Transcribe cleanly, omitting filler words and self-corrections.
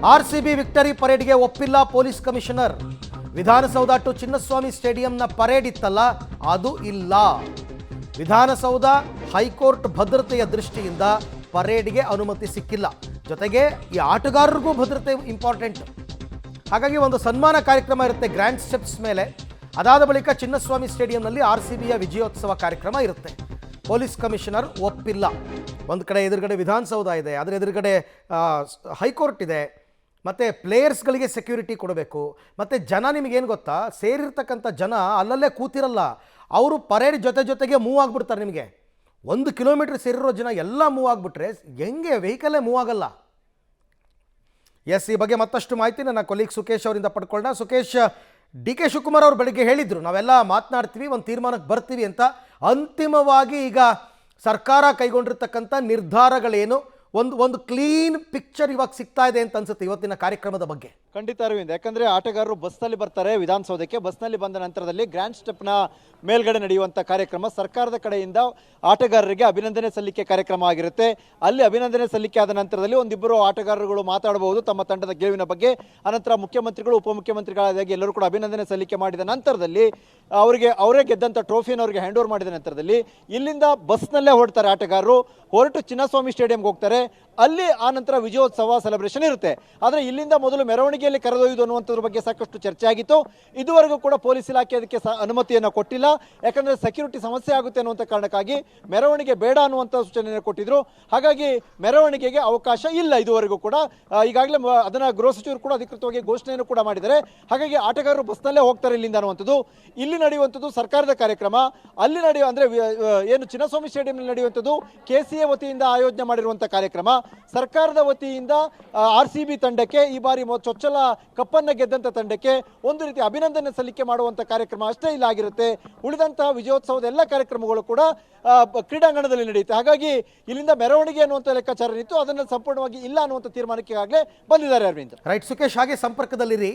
RCB victory ಪರೇಡ್ಗೆ ಒಪ್ಪಿಲ್ಲ police commissioner. Vidhana Soudha to Chinnaswamy ಸ್ಟೇಡಿಯಂನ ಪರೇಡ್ ಇತ್ತಲ್ಲ, ಅದು ಇಲ್ಲ. ವಿಧಾನಸೌಧ ಹೈಕೋರ್ಟ್ ಭದ್ರತೆಯ ದೃಷ್ಟಿಯಿಂದ ಪರೇಡ್ಗೆ ಅನುಮತಿ ಸಿಕ್ಕಿಲ್ಲ. ಜೊತೆಗೆ ಈ ಆಟಗಾರರಿಗೂ ಭದ್ರತೆ ಇಂಪಾರ್ಟೆಂಟ್. ಹಾಗಾಗಿ ಒಂದು ಸನ್ಮಾನ ಕಾರ್ಯಕ್ರಮ ಇರುತ್ತೆ ಗ್ರ್ಯಾಂಡ್ ಸ್ಟೆಪ್ಸ್ ಮೇಲೆ. ಅದಾದ ಬಳಿಕ ಚಿನ್ನಸ್ವಾಮಿ ಸ್ಟೇಡಿಯಂನಲ್ಲಿ ಆರ್ಸಿಬಿಯ ವಿಜಯೋತ್ಸವ ಕಾರ್ಯಕ್ರಮ ಇರುತ್ತೆ. ಪೊಲೀಸ್ ಕಮಿಷನರ್ ಒಪ್ಪಿಲ್ಲ. ಒಂದು ಕಡೆ ಎದುರುಗಡೆ ವಿಧಾನಸೌಧ ಇದೆ, ಅದರ ಎದುರುಗಡೆ ಹೈಕೋರ್ಟ್ ಇದೆ, ಮತ್ತು ಪ್ಲೇಯರ್ಸ್ಗಳಿಗೆ ಸೆಕ್ಯೂರಿಟಿ ಕೊಡಬೇಕು. ಮತ್ತು ಜನ ನಿಮಗೇನು ಗೊತ್ತಾ, ಸೇರಿರ್ತಕ್ಕಂಥ ಜನ ಅಲ್ಲಲ್ಲೇ ಕೂತಿರಲ್ಲ, ಅವರು ಪರೇಡ್ ಜೊತೆಗೆ ಮೂವ್ ಆಗಿಬಿಡ್ತಾರೆ. ನಿಮಗೆ 1 ಕಿಲೋಮೀಟ್ರ್ ಸೇರಿರೋ ಜನ ಎಲ್ಲ ಮೂವ್ ಆಗಿಬಿಟ್ರೆ ಹೆಂಗೆ ವೆಹಿಕಲ್ಲೇ ಮೂವ್ ಆಗಲ್ಲ. ಎಸ್, ಈ ಬಗ್ಗೆ ಮತ್ತಷ್ಟು ಮಾಹಿತಿ ನನ್ನ ಕೊಲೀಗ್ ಸುಖೇಶ್ ಅವರಿಂದ ಪಡ್ಕೊಳ್ಳೋಣ. ಸುಖೇಶ್, ಡಿ ಕೆ ಶಿವಕುಮಾರ್ ಅವರು ಬೆಳಗ್ಗೆ ಹೇಳಿದರು, ನಾವೆಲ್ಲ ಮಾತನಾಡ್ತೀವಿ, ಒಂದು ತೀರ್ಮಾನಕ್ಕೆ ಬರ್ತೀವಿ ಅಂತ. ಅಂತಿಮವಾಗಿ ಈಗ ಸರ್ಕಾರ ಕೈಗೊಂಡಿರ್ತಕ್ಕಂಥ ನಿರ್ಧಾರಗಳೇನು, ಒಂದು ಕ್ಲೀನ್ ಪಿಕ್ಚರ್ ಇವಾಗ ಸಿಗ್ತಾ ಇದೆ ಅಂತ ಅನ್ಸುತ್ತೆ ಇವತ್ತಿನ ಕಾರ್ಯಕ್ರಮದ ಬಗ್ಗೆ? ಖಂಡಿತ ಅರವಿಂದ್, ಯಾಕಂದ್ರೆ ಆಟಗಾರರು ಬಸ್ನಲ್ಲಿ ಬರ್ತಾರೆ ವಿಧಾನಸೌಧಕ್ಕೆ. ಬಸ್ನಲ್ಲಿ ಬಂದ ನಂತರದಲ್ಲಿ ಗ್ರ್ಯಾಂಡ್ ಸ್ಟೆಪ್ನ ಮೇಲ್ಗಡೆ ನಡೆಯುವಂಥ ಕಾರ್ಯಕ್ರಮ ಸರ್ಕಾರದ ಕಡೆಯಿಂದ ಆಟಗಾರರಿಗೆ ಅಭಿನಂದನೆ ಸಲ್ಲಿಕೆ ಕಾರ್ಯಕ್ರಮ ಆಗಿರುತ್ತೆ. ಅಲ್ಲಿ ಅಭಿನಂದನೆ ಸಲ್ಲಿಕೆ ಆದ ನಂತರದಲ್ಲಿ ಒಂದಿಬ್ಬರು ಆಟಗಾರರುಗಳು ಮಾತಾಡಬಹುದು ತಮ್ಮ ತಂಡದ ಗೆಲುವಿನ ಬಗ್ಗೆ. ಅನಂತರ ಮುಖ್ಯಮಂತ್ರಿಗಳು, ಉಪಮುಖ್ಯಮಂತ್ರಿಗಳಾಗಿ ಎಲ್ಲರೂ ಕೂಡ ಅಭಿನಂದನೆ ಸಲ್ಲಿಕೆ ಮಾಡಿದ ನಂತರದಲ್ಲಿ ಅವರೇ ಗೆದ್ದಂಥ ಟ್ರೋಫಿಯನ್ನು ಅವರಿಗೆ ಹ್ಯಾಂಡ್ ಓವರ್ ಮಾಡಿದ ನಂತರದಲ್ಲಿ ಇಲ್ಲಿಂದ ಬಸ್ನಲ್ಲೇ ಹೊರಡ್ತಾರೆ ಆಟಗಾರರು. ಹೊರಟು ಚಿನ್ನಸ್ವಾಮಿ ಸ್ಟೇಡಿಯಂಗೆ ಹೋಗ್ತಾರೆ. ಅಲ್ಲಿ ಆ ನಂತರ ವಿಜಯೋತ್ಸವ ಸೆಲೆಬ್ರೇಷನ್ ಇರುತ್ತೆ. ಆದರೆ ಇಲ್ಲಿಂದ ಮೊದಲು ಮೆರವಣಿಗೆಯಲ್ಲಿ ಕರೆದೊಯ್ಯುವುದು ಅನ್ನುವಂಥದ್ರ ಬಗ್ಗೆ ಸಾಕಷ್ಟು ಚರ್ಚೆ ಆಗಿತ್ತು. ಇದುವರೆಗೂ ಕೂಡ ಪೊಲೀಸ್ ಇಲಾಖೆ ಅದಕ್ಕೆ ಅನುಮತಿಯನ್ನು ಕೊಟ್ಟಿಲ್ಲ. ಯಾಕಂದರೆ ಸೆಕ್ಯೂರಿಟಿ ಸಮಸ್ಯೆ ಆಗುತ್ತೆ ಅನ್ನುವಂಥ ಕಾರಣಕ್ಕಾಗಿ ಮೆರವಣಿಗೆ ಬೇಡ ಅನ್ನುವಂಥ ಸೂಚನೆಯನ್ನು ಕೊಟ್ಟಿದ್ರು. ಹಾಗಾಗಿ ಮೆರವಣಿಗೆಗೆ ಅವಕಾಶ ಇಲ್ಲ ಇದುವರೆಗೂ ಕೂಡ. ಈಗಾಗಲೇ ಅದನ್ನು ಗೃಹ ಸಚಿವರು ಕೂಡ ಅಧಿಕೃತವಾಗಿ ಘೋಷಣೆಯನ್ನು ಕೂಡ ಮಾಡಿದ್ದಾರೆ. ಹಾಗಾಗಿ ಆಟಗಾರರು ಬಸ್ನಲ್ಲೇ ಹೋಗ್ತಾರೆ ಇಲ್ಲಿಂದ ಅನ್ನುವಂಥದ್ದು. ಇಲ್ಲಿ ನಡೆಯುವಂಥದ್ದು ಸರ್ಕಾರದ ಕಾರ್ಯಕ್ರಮ. ಅಲ್ಲಿ ನಡೆಯುವ ಅಂದರೆ ಏನು ಚಿನ್ನಸ್ವಾಮಿ ಸ್ಟೇಡಿಯಂನಲ್ಲಿ ನಡೆಯುವಂಥದ್ದು KCA ವತಿಯಿಂದ ಆಯೋಜನೆ ಮಾಡಿರುವಂಥ ಕಾರ್ಯಕ್ರಮ. ಸರ್ಕಾರದ ವತಿಯಿಂದ RCB ತಂಡಕ್ಕೆ ಈ ಬಾರಿ ಚೊಚ್ಚಲ ಕಪ್ಪನ್ನು ಗೆದ್ದಂಥ ತಂಡಕ್ಕೆ ಒಂದು ರೀತಿ ಅಭಿನಂದನೆ ಸಲ್ಲಿಕೆ ಮಾಡುವಂಥ ಕಾರ್ಯಕ್ರಮ ಅಷ್ಟೇ ಇಲ್ಲ ಆಗಿರುತ್ತೆ. ಉಳಿದಂತಹ ವಿಜಯೋತ್ಸವದ ಎಲ್ಲ ಕಾರ್ಯಕ್ರಮಗಳು ಕೂಡ ಕ್ರೀಡಾಂಗಣದಲ್ಲಿ ನಡೆಯುತ್ತೆ. ಹಾಗಾಗಿ ಇಲ್ಲಿಂದ ಮೆರವಣಿಗೆ ಅನ್ನುವಂಥ ಲೆಕ್ಕಾಚಾರ ಇತ್ತು, ಅದನ್ನು ಸಂಪೂರ್ಣವಾಗಿ ಇಲ್ಲ ಅನ್ನುವಂಥ ತೀರ್ಮಾನಕ್ಕೆ ಆಗಲೇ ಬಂದಿದ್ದಾರೆ ಅರವಿಂದ್. ರೈಟ್ ಸುಖೇಶ್, ಹಾಗೆ ಸಂಪರ್ಕದಲ್ಲಿರಿ.